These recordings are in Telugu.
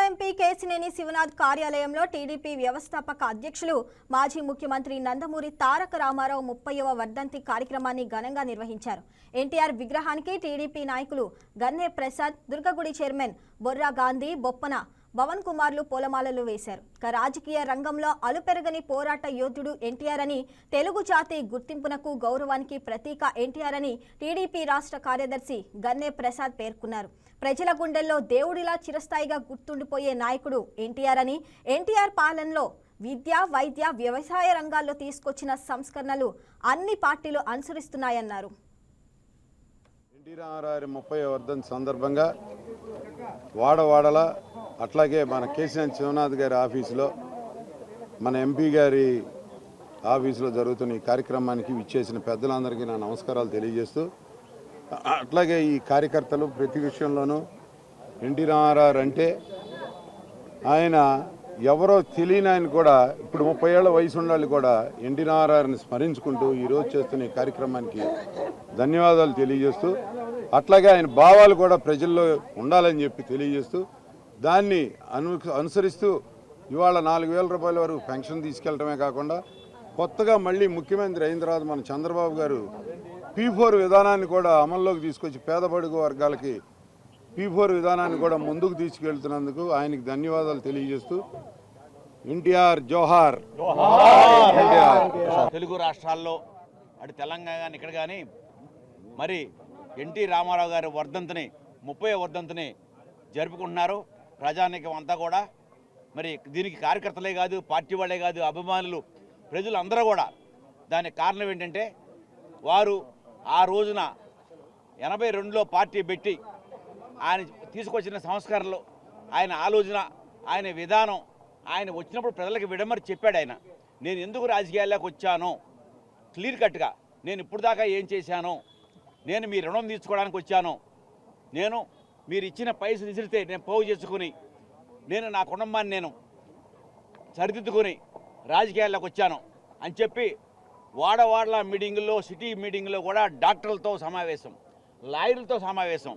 ఎంపీ కేసినేని శివనాథ్ కార్యాలయంలో టీడీపీ వ్యవస్థాపక అధ్యక్షులు మాజీ ముఖ్యమంత్రి నందమూరి తారక రామారావు 30వ వర్ధంతి కార్యక్రమాన్ని ఘనంగా నిర్వహించారు. ఎన్టీఆర్ విగ్రహానికి టీడీపీ నాయకులు గన్నె ప్రసాద్, దుర్గగుడి చైర్మన్ బొర్రా గాంధీ, బొప్పన భవన్ కుమార్లు పూలమాలలు వేశారు. రాజకీయ రంగంలో అలుపెరగని పోరాట యోధుడు ఎన్టీఆర్ అని, తెలుగు జాతి గుర్తింపునకు గౌరవానికి ప్రతీక ఎన్టీఆర్ అని టీడీపీ రాష్ట్ర కార్యదర్శి గన్నె ప్రసాద్ పేర్కొన్నారు. ప్రజల గుండెల్లో దేవుడిలా చిరస్థాయిగా గుర్తుండిపోయే నాయకుడు ఎన్టీఆర్ అని, ఎన్టీఆర్ పాలనలో విద్య, వైద్య, వ్యవసాయ రంగాల్లో తీసుకొచ్చిన సంస్కరణలు అన్ని పార్టీలు అనుసరిస్తున్నాయన్నారు. ఎన్టీ రామారావు 30వ వర్ధంతి సందర్భంగా వాడవాడల అట్లాగే మన కేసినేని శివనాథ్ గారి ఆఫీసులో, మన ఎంపీ గారి ఆఫీసులో జరుగుతున్న ఈ కార్యక్రమానికి విచ్చేసిన పెద్దలందరికీ నా నమస్కారాలు తెలియజేస్తూ, అట్లాగే ఈ కార్యకర్తలు ప్రతి విషయంలోనూ ఎన్టీ రామారావు అంటే ఆయన ఎవరో తెలియని ఆయన కూడా ఇప్పుడు 30 ఏళ్ల వయసు ఉండాలి కూడా ఎన్టీ రామారావుని స్మరించుకుంటూ ఈరోజు చేస్తున్న ఈ కార్యక్రమానికి ధన్యవాదాలు తెలియజేస్తూ, అట్లాగే ఆయన భావాలు కూడా ప్రజల్లో ఉండాలని చెప్పి తెలియజేస్తూ, దాన్ని అనుసరిస్తూ ఇవాళ 4,000 రూపాయల వరకు పెన్షన్ తీసుకెళ్లడమే కాకుండా కొత్తగా మళ్ళీ ముఖ్యమంత్రి అయిన తర్వాత మన చంద్రబాబు గారు P4 విధానాన్ని కూడా అమల్లోకి తీసుకొచ్చి పేద బడుగు వర్గాలకి P4 విధానాన్ని కూడా ముందుకు తీసుకెళ్తున్నందుకు ఆయనకి ధన్యవాదాలు తెలియజేస్తూ, ఎన్టీఆర్ జోహార్. తెలుగు రాష్ట్రాల్లో అటు తెలంగాణ కానీ ఇక్కడ కానీ మరి ఎన్టీ రామారావు గారి వర్ధంతిని 30వ వర్ధంతిని జరుపుకుంటున్నారు. ప్రజానీకం అంతా కూడా మరి దీనికి కార్యకర్తలే కాదు, పార్టీ వాళ్ళే కాదు, అభిమానులు, ప్రజలు అందరూ కూడా. దానికి కారణం ఏంటంటే వారు ఆ రోజున 82లో పార్టీ పెట్టి ఆయన తీసుకొచ్చిన సంస్కరణలు, ఆయన ఆలోచన, ఆయన విధానం, ఆయన వచ్చినప్పుడు ప్రజలకు విడమరి చెప్పాడు. ఆయన నేను ఎందుకు రాజకీయాల్లోకి వచ్చానో క్లియర్ కట్గా, నేను ఇప్పుడు దాకా ఏం చేశానో, నేను మీ రుణం తీసుకోవడానికి వచ్చాను, నేను మీరు ఇచ్చిన పైసలు విసిరితే నేను పోగు చేసుకుని నేను నా కుటుంబాన్ని నేను సరిదిద్దుకొని రాజకీయాల్లోకి వచ్చాను అని చెప్పి వాడవాడల మీటింగుల్లో, సిటీ మీటింగుల్లో కూడా డాక్టర్లతో సమావేశం, లాయర్లతో సమావేశం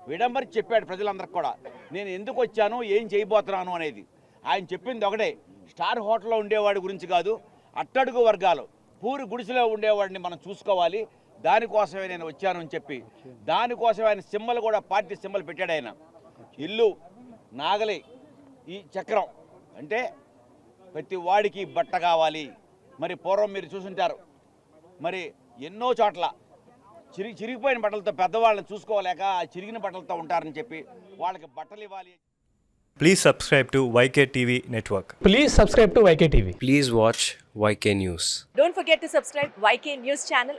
విడంబరి చెప్పాడు ప్రజలందరికీ కూడా నేను ఎందుకు వచ్చాను, ఏం చేయబోతున్నాను అనేది. ఆయన చెప్పింది ఒకటే, స్టార్ హోటల్లో ఉండేవాడి గురించి కాదు, అట్టడుగు వర్గాలు పూరి గుడిసెలో ఉండేవాడిని మనం చూసుకోవాలి, దానికోసమే నేను వచ్చాను అని చెప్పి, దానికోసం ఆయన సింబల్ కూడా పార్టీ సింబల్ పెట్టాడు. ఆయన ఇల్లు నాగలి ఈ చక్రం అంటే ప్రతి వాడికి బట్ట కావాలి. మరి పూర్వం మీరు చూసుంటారు, మరి ఎన్నో చోట్ల చిరిగిపోయిన బట్టలతో పెద్దవాళ్ళని చూసుకోలేక చిరిగిన బట్టలతో ఉంటారని చెప్పి వాళ్ళకి బట్టలు ఇవ్వాలి. Please subscribe to YK TV Network. Please subscribe to YK TV. Please watch YK News. Don't forget to subscribe YK News channel